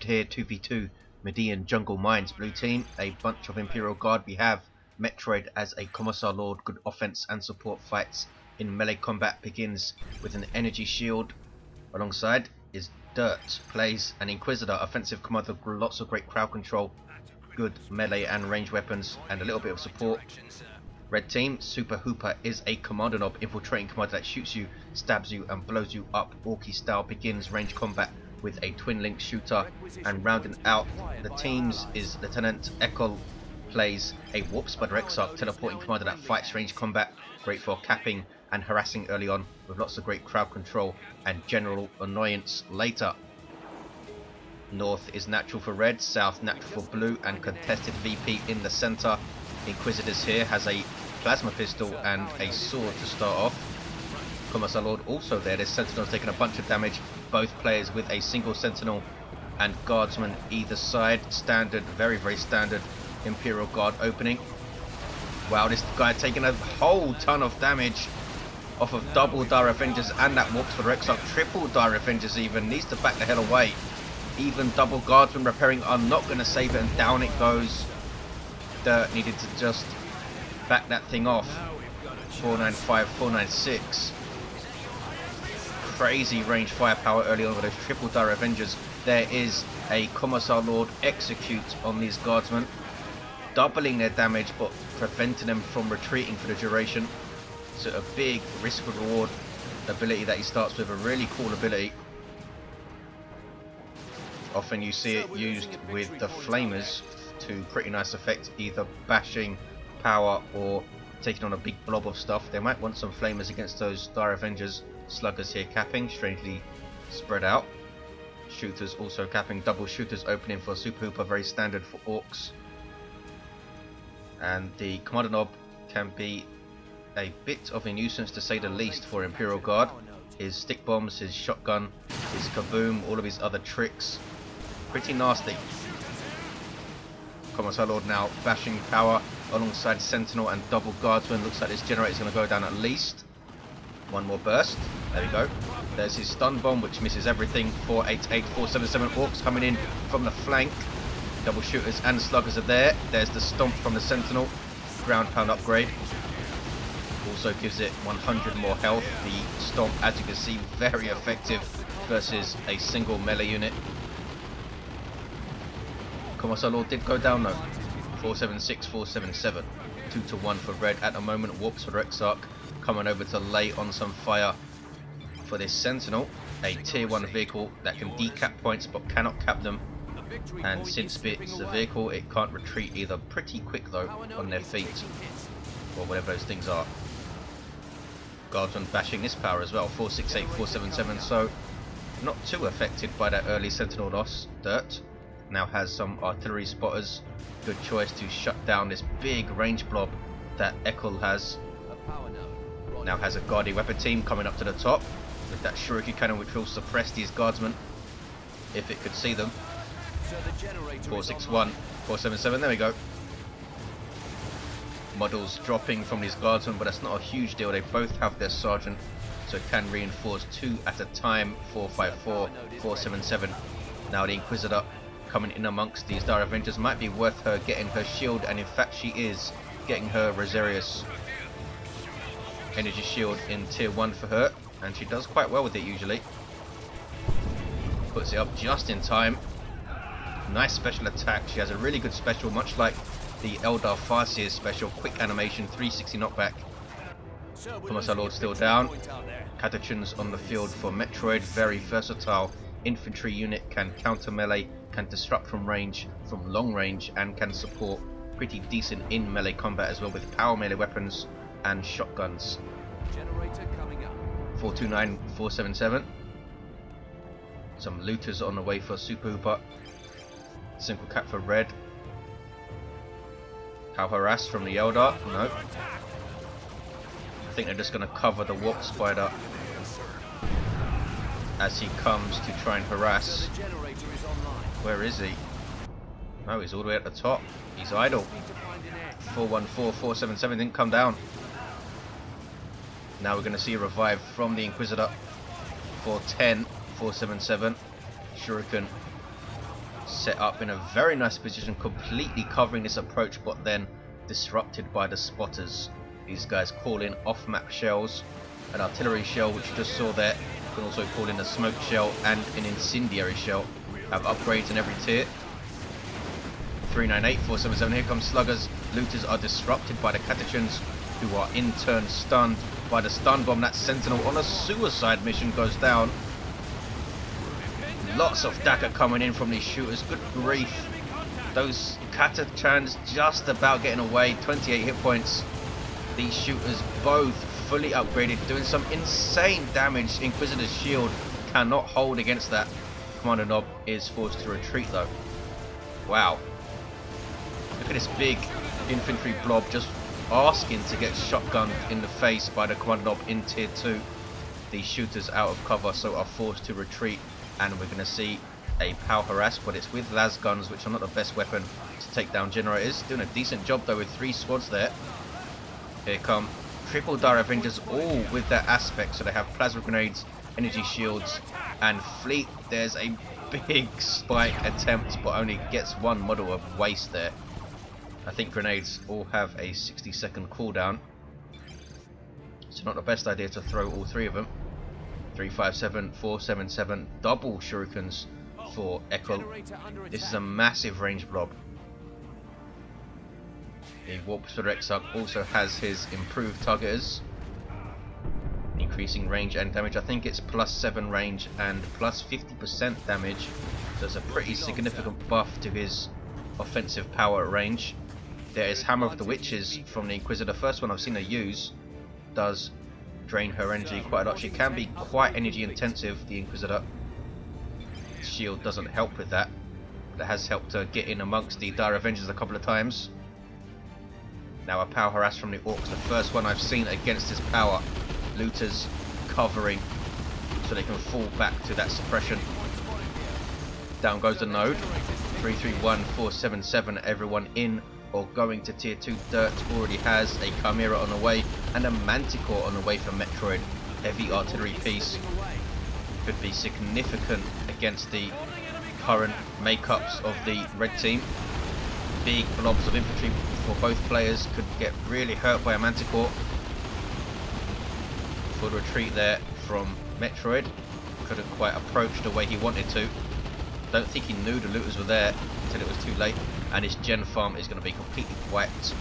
here, 2v2, Medean Jungle Mines, blue team, a bunch of Imperial Guard. We have Metroidd as a Commissar Lord, good offense and support fights in melee combat, begins with an energy shield. Alongside is Dihrt, plays an Inquisitor, offensive commander, lots of great crowd control, good melee and range weapons, and a little bit of support. Red team, SuperHooper is a Commando knob, infiltrating commander that shoots you, stabs you and blows you up. Orky style, begins range combat with a twin link shooter, and rounding out the teams is Lieutenant Ekul, plays a warp spider Exarch, teleporting commander that fights range combat, great for capping and harassing early on with lots of great crowd control and general annoyance later. North is natural for red, south natural for blue, and contested VP in the center. Inquisitors here has a plasma pistol and a sword to start off. Commissar Lord also there. This Sentinel's taking a bunch of damage. Both players with a single Sentinel and Guardsman either side. Standard, very standard Imperial Guard opening. Wow, this guy taking a whole ton of damage off of double Dihrt Avengers and that warps for the Exarch. Triple Dihrt Avengers even. Needs to back the hell away. Even double Guardsmen repairing are not going to save it, and down it goes. Dihrt needed to just back that thing off. 495, 496. Crazy range firepower early on with those triple Dihrt Avengers. There is a Commissar Lord execute on these Guardsmen, doubling their damage but preventing them from retreating for the duration. So a big risk reward ability that he starts with, a really cool ability. Often you see it used with the Flamers to pretty nice effect, either bashing, power, or taking on a big blob of stuff. They might want some Flamers against those Dihrt Avengers. Sluggers here capping, strangely spread out. Shooters also capping, double shooters opening for SuperHooper, very standard for Orks. And the Commando knob can be a bit of a nuisance to say the least for Imperial Guard. His stick bombs, his shotgun, his kaboom, all of his other tricks, pretty nasty. Commissar Lord now bashing power alongside Sentinel and double Guardsman. Looks like this generator is going to go down at least. One more burst. There we go. There's his stun bomb, which misses everything. 488, 477 Orks coming in from the flank. Double shooters and sluggers are there. There's the stomp from the Sentinel. Ground pound upgrade. Also gives it 100 more health. The stomp, as you can see, very effective versus a single melee unit. Commissar Lord did go down though. 476, 477. 2-1 for red at the moment. Warps for Exarch, coming over to lay on some fire for this Sentinel. A tier 1 vehicle that can decap points but cannot cap them. And since it's a vehicle, it can't retreat either. Pretty quick though on their feet, or whatever those things are. Guardsman bashing this power as well. 468, 477. So not too affected by that early Sentinel loss. Dihrt now has some artillery spotters. Good choice to shut down this big range blob that Ekul has. Now has a Guardian weapon team coming up to the top with that Shuriken cannon, which will suppress these Guardsmen if it could see them. 461, 477, there we go. Models dropping from these Guardsmen, but that's not a huge deal. They both have their Sergeant, so it can reinforce 2 at a time. 454, 477. Now the Inquisitor coming in amongst these Dihrt Avengers. Might be worth her getting her shield, and in fact she is getting her Rosarius energy shield in tier 1 for her, and she does quite well with it usually. Puts it up just in time. Nice special attack. She has a really good special, much like the Eldar Farseer's special. Quick animation, 360 knockback. Commissar Lord still down. Catachans on the field for Metroidd. Very versatile infantry unit, can counter melee, can disrupt from range, from long range, and can support pretty decent in melee combat as well with power melee weapons and shotguns. 429, 477. Some looters on the way for SuperHooper. Single cap for red. How harassed from the Eldar? No. I think they're just going to cover the warp spider as he comes to try and harass. Where is he? No, he's all the way at the top. He's idle. 414, 477 didn't come down. Now we're going to see a revive from the Inquisitor. 410, 477. Shuriken set up in a very nice position, completely covering this approach, but then disrupted by the spotters. These guys call in off-map shells, an artillery shell which you just saw there. You can also call in a smoke shell and an incendiary shell. Have upgrades in every tier. 398, 477, here comes sluggers. Looters are disrupted by the Catechans, who are in turn stunned by the stun bomb. That sentinel on a suicide mission goes down. Lots of dagger coming in from these shooters. Good grief. Those Catechans just about getting away. 28 hit points. These shooters both fully upgraded, doing some insane damage. Inquisitor's shield cannot hold against that. Commando Knob is forced to retreat though. Wow. Look at this big infantry blob just asking to get shotgunned in the face by the Commando Knob in tier 2. These shooters out of cover, so are forced to retreat, and we're going to see a power harass, but it's with las guns, which are not the best weapon to take down generators. Doing a decent job though with 3 squads there. Here come triple Dihrt Avengers, all with their aspects, so they have plasma grenades, energy shields, and fleet. There's a big spike attempt, but only gets 1 model of waste there. I think grenades all have a 60-second cooldown, so not the best idea to throw all 3 of them. 357, 477, double shurikens for Ekul. This is a massive range blob. The Warp Spreader Exarch also has his improved targeters, increasing range and damage. I think it's +7 range and +50% damage, so it's a pretty significant buff to his offensive power at range. There is Hammer of the Witches from the Inquisitor. The first one I've seen her use does drain her energy quite a lot. She can be quite energy intensive, the Inquisitor. Shield doesn't help with that. That has helped her get in amongst the Dihrt Avengers a couple of times. Now a power harass from the Orks, the first one I've seen against his power. Looters covering so they can fall back to that suppression. Down goes the node. 331, 477, everyone in or going to tier 2. Dihrt already has a Chimera on the way and a Manticore on the way for Metroidd. Heavy artillery piece. Could be significant against the current makeups of the red team. Big blobs of infantry for both players could get really hurt by a Manticore. Full retreat there from Metroidd. Couldn't quite approach the way he wanted to. Don't think he knew the looters were there until it was too late, and his gen farm is going to be completely wiped.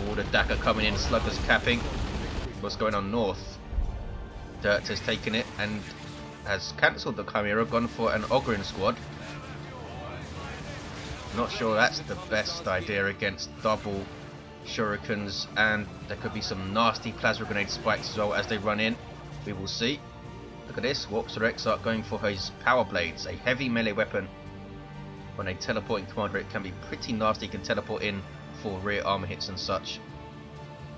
All the dagger coming in, sluggers capping. What's going on north? Dihrt has taken it and has cancelled the Chimera, gone for an Ogryn squad. Not sure that's the best idea against double shurikens, and there could be some nasty plasma grenade spikes as well as they run in. We will see. Look at this, Warp Spreader Exarch going for his power blades, a heavy melee weapon. When a teleporting commander, it can be pretty nasty. He can teleport in for rear armor hits and such.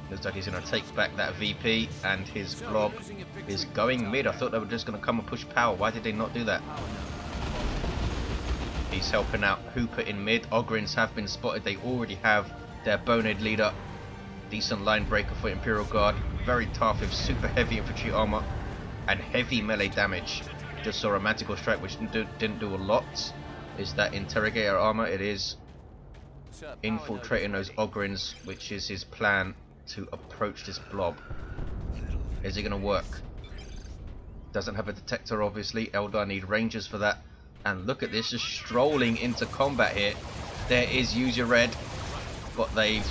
Looks like he's going to take back that VP, and his blob is going mid. I thought they were just going to come and push power. Why did they not do that? He's helping out Hooper in mid. Ogryns have been spotted. They already have their Bonehead leader. Decent line breaker for Imperial Guard. Very tough with super heavy infantry armor and heavy melee damage. Just saw a Manticore strike which didn't do a lot. Is that Interrogator armor? It is. Infiltrating those Ogryns, which is his plan to approach this blob. Is it going to work? Doesn't have a detector obviously. Eldar need rangers for that. And look at this, just strolling into combat here. There is Use Your Red, but they've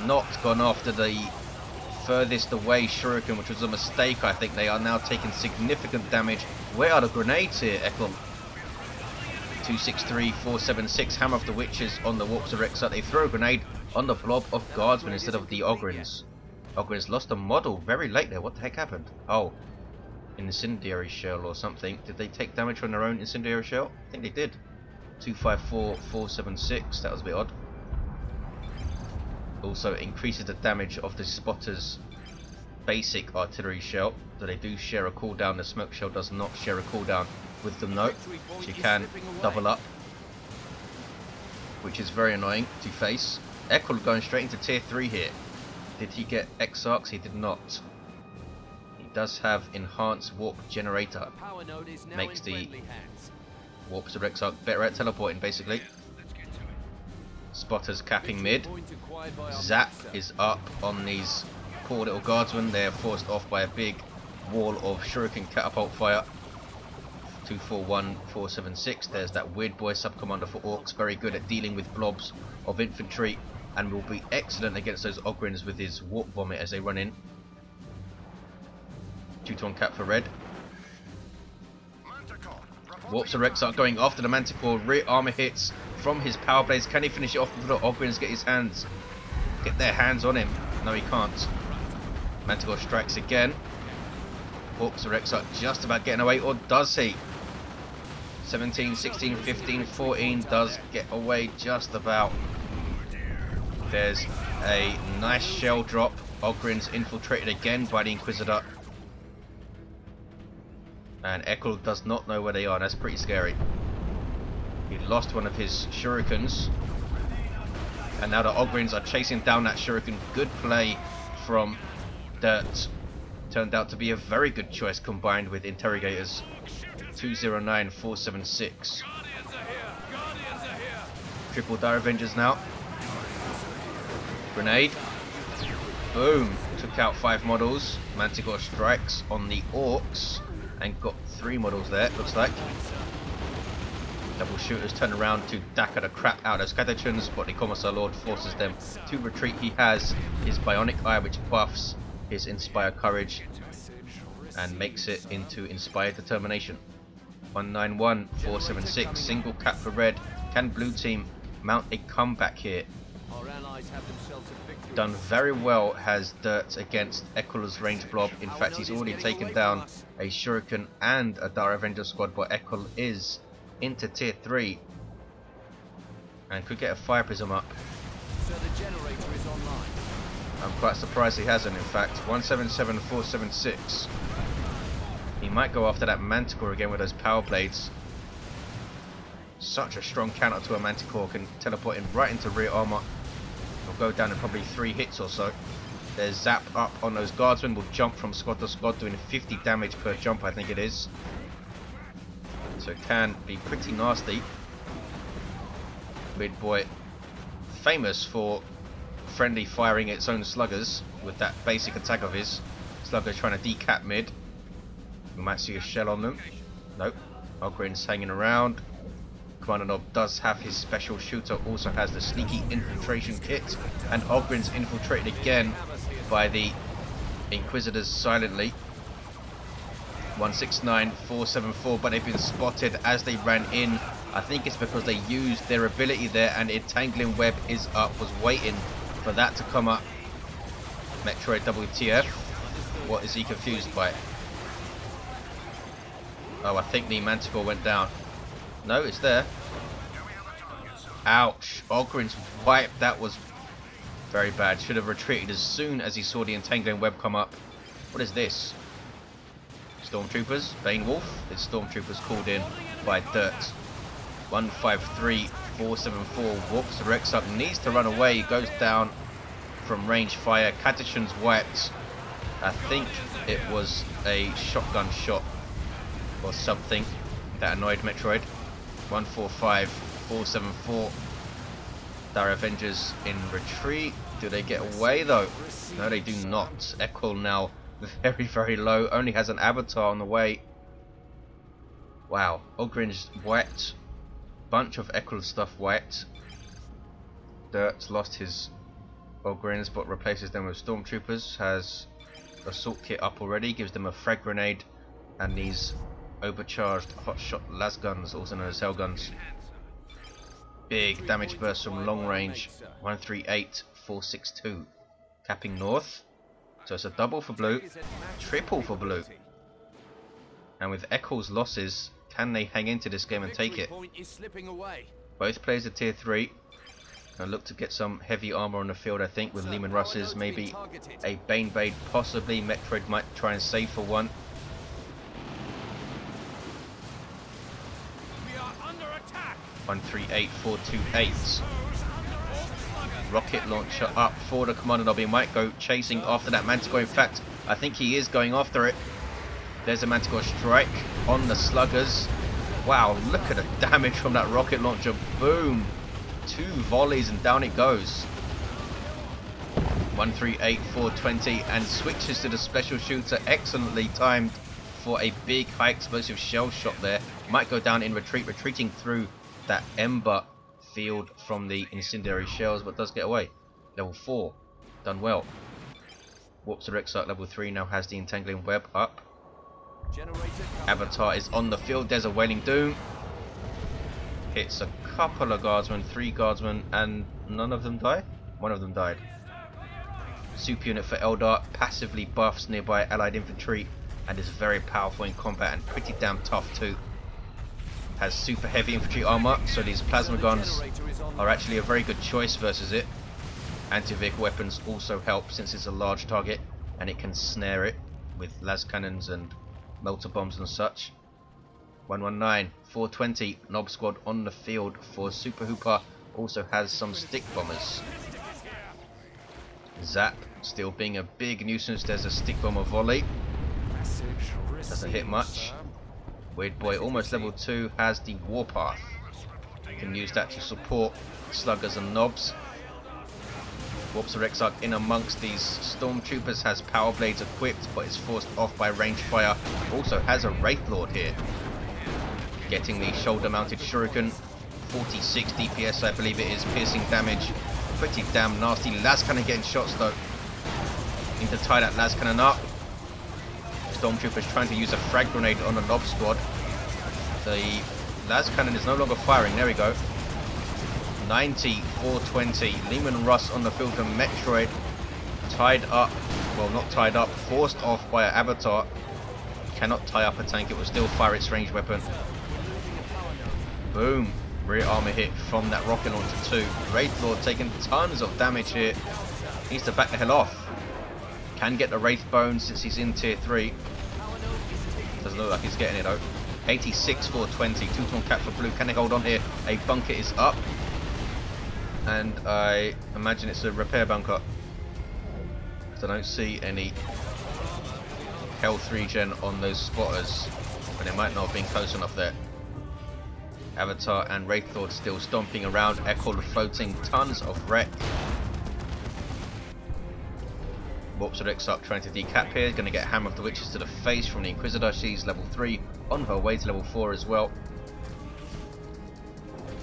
not gone after the furthest away shuriken, which was a mistake. I think they are now taking significant damage. Where are the grenades here, Ekul? 263, 476, Hammer of the Witches on the Warp Spreader Exarch. They throw a grenade on the blob of guardsmen instead of the Ogryns. Ogryns lost a model very late there. What the heck happened? Oh, incendiary shell or something. Did they take damage from their own incendiary shell? I think they did. 254, 476. That was a bit odd. Also increases the damage of the spotter's basic artillery shell. So they do share a cooldown. The smoke shell does not share a cooldown with them though. She can double up, which is very annoying to face. Ekul going straight into tier 3 here. Did he get Exarchs? He did not. He does have enhanced warp generator. Makes the Warps of Exarch better at teleporting basically. Spotters capping mid. Zap is up on these poor little guardsmen. They're forced off by a big wall of shuriken catapult fire. 241476. There's that weird boy sub-commander for Orks, very good at dealing with blobs of infantry and will be excellent against those Ogrins with his warp vomit as they run in. 2-to-1 cap for red. Warps of Exarch going after the Manticore. Rear armor hits from his power blades. Can he finish it off before the Ogrins get their hands on him? No, he can't. Manticore strikes again. Warps of Exarch just about getting away, or does he? 17, 16, 15, 14 does get away just about. There's a nice shell drop. Ogrins infiltrated again by the Inquisitor. And Ekul does not know where they are. That's pretty scary. He lost one of his shurikens. And now the Ogrins are chasing down that shuriken. Good play from Dihrt. Turned out to be a very good choice combined with interrogators. 209476. Triple Dire Avengers now. Grenade. Boom. Took out 5 models. Manticore strikes on the Orks and got 3 models there, it looks like. Double shooters turn around to dagger the crap out of Catachans, but the Commissar Lord forces them to retreat. He has his Bionic Eye, which buffs his Inspire Courage and makes it into Inspired Determination. 191476, single cap for red. Can blue team mount a comeback here? Done very well has Dihrt against Ekul's range blob. In fact, he's already taken down a Shuriken and a Dire Avenger squad, but Ekul is into tier 3 and could get a fire prism up. So the generator is online. I'm quite surprised he hasn't, in fact. 177476. He might go after that Manticore again with those power blades. Such a strong counter to a Manticore, can teleport him right into rear armor. Will go down in probably 3 hits or so. There's zap up on those guardsmen, will jump from squad to squad, doing 50 damage per jump, I think it is. So it can be pretty nasty. Mid boy, famous for friendly firing its own sluggers with that basic attack of his. Slugger trying to decap mid. We might see a shell on them. Nope. Ogrin's hanging around. Kommando does have his special shooter, also has the sneaky infiltration kit, and Ogrin's infiltrated again by the Inquisitors silently. 169474, but they've been spotted as they ran in. I think it's because they used their ability there, and Entangling Web is up, was waiting for that to come up. Metroidd WTF. What is he confused by? Oh, I think the Manticore went down. No, it's there. Ouch. Ogrin's wiped. That was very bad. Should have retreated as soon as he saw the Entangling Web come up. What is this? Stormtroopers? Banewolf? It's Stormtroopers called in by Dihrt. 153474. Warps the Rex up. Needs to run away. He goes down from range fire. Catachan's wiped. I think it was a shotgun shot or something that annoyed Metroidd. 145474. Dire Avengers in retreat. Do they get away though? No, they do not. Ekul now very, very low. Only has an avatar on the way. Wow. Ogrin's wiped. Bunch of Ekul stuff wiped. Dirt's lost his Ogrins but replaces them with Stormtroopers. Has assault kit up already. Gives them a frag grenade and these overcharged hotshot las guns, also known as hell guns. Big damage burst from long range. 138462. Capping north. So it's a double for blue, triple for blue. And with Ekul's losses, can they hang into this game and take it? Both players are tier 3. And look to get some heavy armor on the field, I think, with Lehman Russes, maybe a Bane Blade, possibly. Metroidd might try and save for one. 138428. Rocket launcher up for the Commando. He might go chasing after that Manticore. In fact, I think he is going after it. There's a Manticore strike on the sluggers. Wow, look at the damage from that rocket launcher. Boom. 2 volleys and down it goes. 138, 420, and switches to the special shooter. Excellently timed for a big high explosive shell shot there. Might go down in retreat, retreating through that ember field from the incendiary shells, but does get away. Level 4, done well. Warps to Exarch level 3, now has the entangling web up. Avatar is on the field, there's a Wailing Doom. Hits a couple of guardsmen, 3 guardsmen, and none of them die? One of them died. Super unit for Eldar, passively buffs nearby allied infantry, and is very powerful in combat and pretty damn tough too. Has super heavy infantry armor, so these plasma guns are actually a very good choice versus it. Anti-vehicle weapons also help since it's a large target and it can snare it with las cannons and melter bombs and such. 119, 420, Nob Squad on the field for SuperHooper, also has some stick bombers. Zap still being a big nuisance, there's a stick bomber volley. Doesn't hit much. Weird Boy, almost level 2, has the Warpath. Can use that to support sluggers and knobs. Warps of Exarch in amongst these stormtroopers, has power blades equipped, but is forced off by range fire. Also has a Wraith Lord here. Getting the shoulder mounted shuriken. 46 DPS I believe it is, piercing damage. Pretty damn nasty. Las Cannon getting shots though. Need to tie that las cannon up. Stormtroopers trying to use a frag grenade on the Nob Squad. The las cannon is no longer firing. There we go. 90, 420. Lehman Russ on the field for Metroidd. Tied up. Well, not tied up. Forced off by an Avatar. Cannot tie up a tank. It will still fire its ranged weapon. Boom. Rear armor hit from that rocket launcher too. Wraith Lord taking tons of damage here. Needs to back the hell off. Can get the Wraith Bone since he's in tier 3. Doesn't look like he's getting it though. 86, 420. 2-ton cap for blue. Can they hold on here? A bunker is up. And I imagine it's a repair bunker. Because I don't see any health regen on those spotters. But it might not have been close enough there. Avatar and Wraith Lord still stomping around. Ekul floating tons of wreck. Warps of Exarch trying to decap here. Going to get Hammer of the Witches to the face from the Inquisitor. She's level 3. On her way to level 4 as well.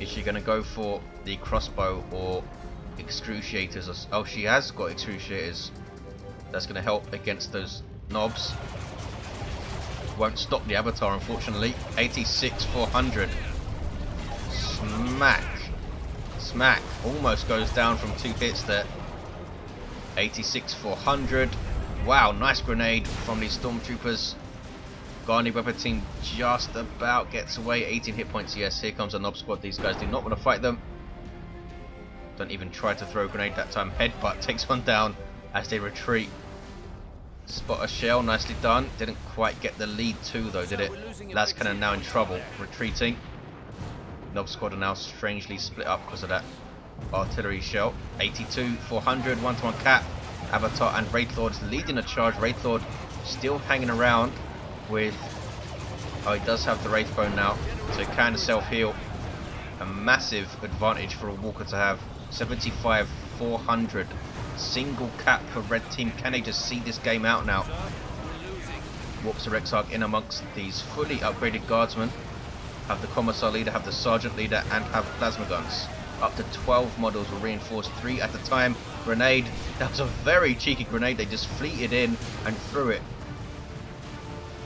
Is she going to go for the crossbow or excruciators? Oh, she has got excruciators. That's going to help against those knobs. Won't stop the Avatar unfortunately. 86, 400. Smack. Smack. Almost goes down from 2 hits there. 86, 400. Wow, nice grenade from these stormtroopers. Guardian weapon team just about gets away. 18 hit points. Yes, here comes a Nob Squad. These guys do not want to fight them. Don't even try to throw a grenade that time. Headbutt takes one down as they retreat. Spot a shell, nicely done. Didn't quite get the lead too though, did it? Las Cannon now in trouble, retreating. Nob Squad are now strangely split up because of that artillery shell. 82, 400, 1-to-1 cap. Avatar and Wraith Lord's leading a charge. Wraith Lord still hanging around with... Oh, he does have the Wraith Bone now, so he can self-heal. A massive advantage for a Walker to have. 75, 400. Single cap for red team. Can they just see this game out now? Warps of Exarch in amongst these fully upgraded guardsmen. Have the Commissar leader, have the Sergeant leader, and have plasma guns. Up to 12 models were reinforced, 3 at a time. Grenade. That was a very cheeky grenade. They just fleeted in and threw it.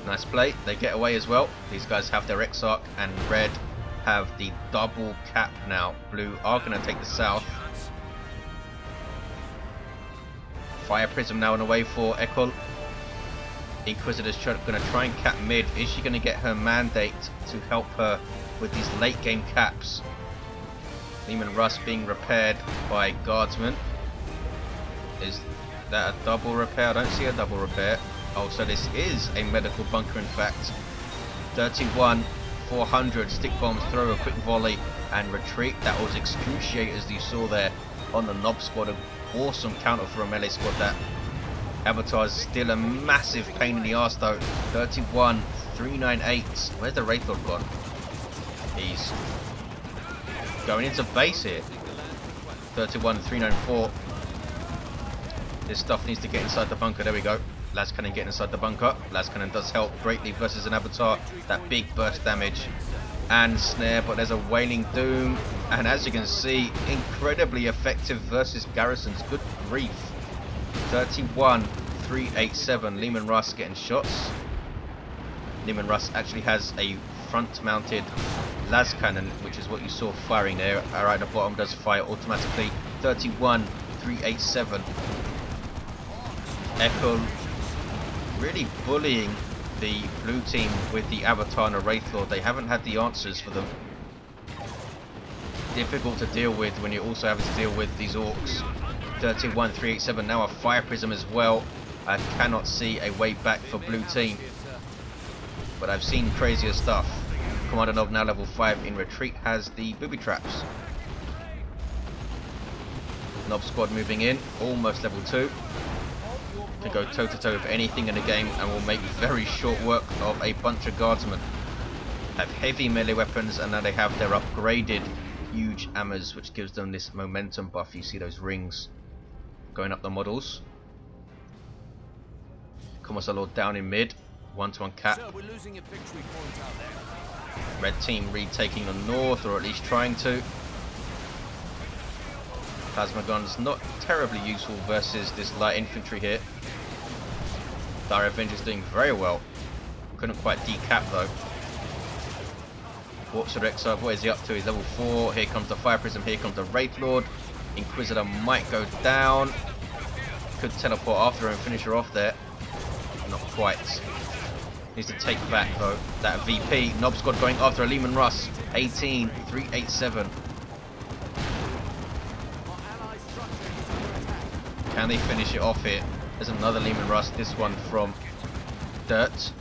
Nice play. They get away as well. These guys have their Exarch, and red have the double cap now. Blue are going to take the south. Fire Prism now on the way for Ekul. Inquisitor's going to try and cap mid. Is she going to get her mandate to help her with these late game caps? Lehman Russ being repaired by guardsmen. Is that a double repair? I don't see a double repair. Oh, so this is a medical bunker in fact. 31, 400. Stick bombs, throw a quick volley and retreat. That was excruciators you saw there on the Nob Squad. An awesome counter for a melee squad that. Avatar is still a massive pain in the arse though. 31, 398. Where's the Wraith Lord gone? He's going into base here. 31,394. This stuff needs to get inside the bunker. There we go. Las Cannon getting inside the bunker. Las Cannon does help greatly versus an Avatar. That big burst damage and snare, but there's a Wailing Doom. And as you can see, incredibly effective versus garrisons. Good grief. 31,387. Lehman Russ getting shots. Lehman Russ actually has a front-mounted las cannon, which is what you saw firing there. Alright, the bottom does fire automatically. 31,387. Ekul really bullying the blue team with the Avatar and the Wraith Lord. They haven't had the answers for them. Difficult to deal with when you're also having to deal with these Orks. 31,387. Now a Fire Prism as well. I cannot see a way back for blue team, but I've seen crazier stuff. Commander Nob, now level 5 in retreat, has the booby traps. Nob squad moving in, almost level 2. Can go toe to toe with anything in the game and will make very short work of a bunch of guardsmen. Have heavy melee weapons, and now they have their upgraded huge hammers, which gives them this momentum buff. You see those rings going up the models. Commissar Lord down in mid, 1-to-1 cap. Sir, we're losing a victory point out there. Red team retaking the north, or at least trying to. Plasma guns not terribly useful versus this light infantry here. Dire Avenger's doing very well. Couldn't quite decap though. Warps of Exarch, what is he up to? He's level 4. Here comes the Fire Prism, here comes the Wraith Lord. Inquisitor might go down. Could teleport after her and finish her off there. Not quite. Needs to take back though that VP. Nob squad going after a Lehman Russ. 18,387. Can they finish it off here? There's another Lehman Russ. This one from Dihrt.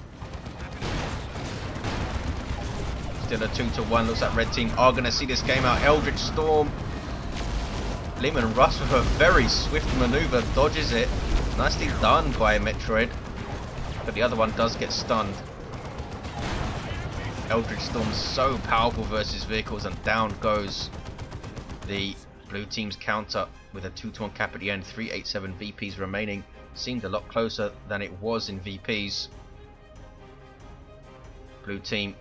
Still a 2-to-1. Looks like red team are going to see this game out. Eldritch Storm. Lehman Russ with a very swift maneuver dodges it. Nicely done by Metroidd. But the other one does get stunned. Eldritch Storm's so powerful versus vehicles, and down goes the blue team's counter with a 2-to-1 cap at the end. 387 VPs remaining. Seemed a lot closer than it was in VPs. Blue team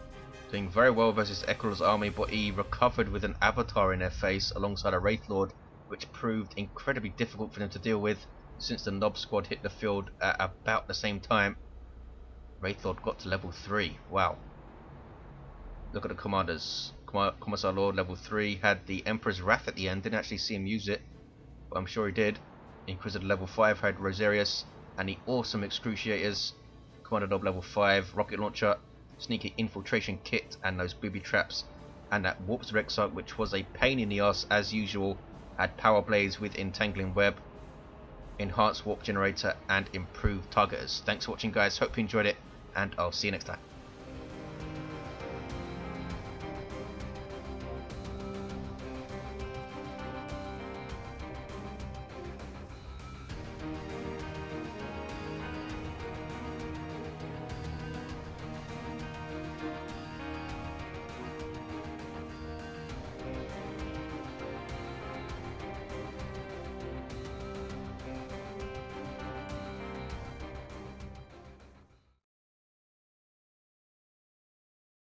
doing very well versus Ekul's army, but he recovered with an Avatar in their face alongside a Wraith Lord, which proved incredibly difficult for them to deal with since the Nob squad hit the field at about the same time. Wraith Lord got to level 3. Wow. Look at the commanders. Commissar Lord level 3 had the Emperor's Wrath at the end. Didn't actually see him use it, but I'm sure he did. Inquisitor level 5 had Rosarius and the awesome Excruciators. Commander Nob level 5, rocket launcher, sneaky infiltration kit, and those booby traps. And that Warps of Exarch, which was a pain in the ass as usual, had power blades with entangling web, enhanced warp generator, and improved targeters. Thanks for watching guys, hope you enjoyed it, and I'll see you next time.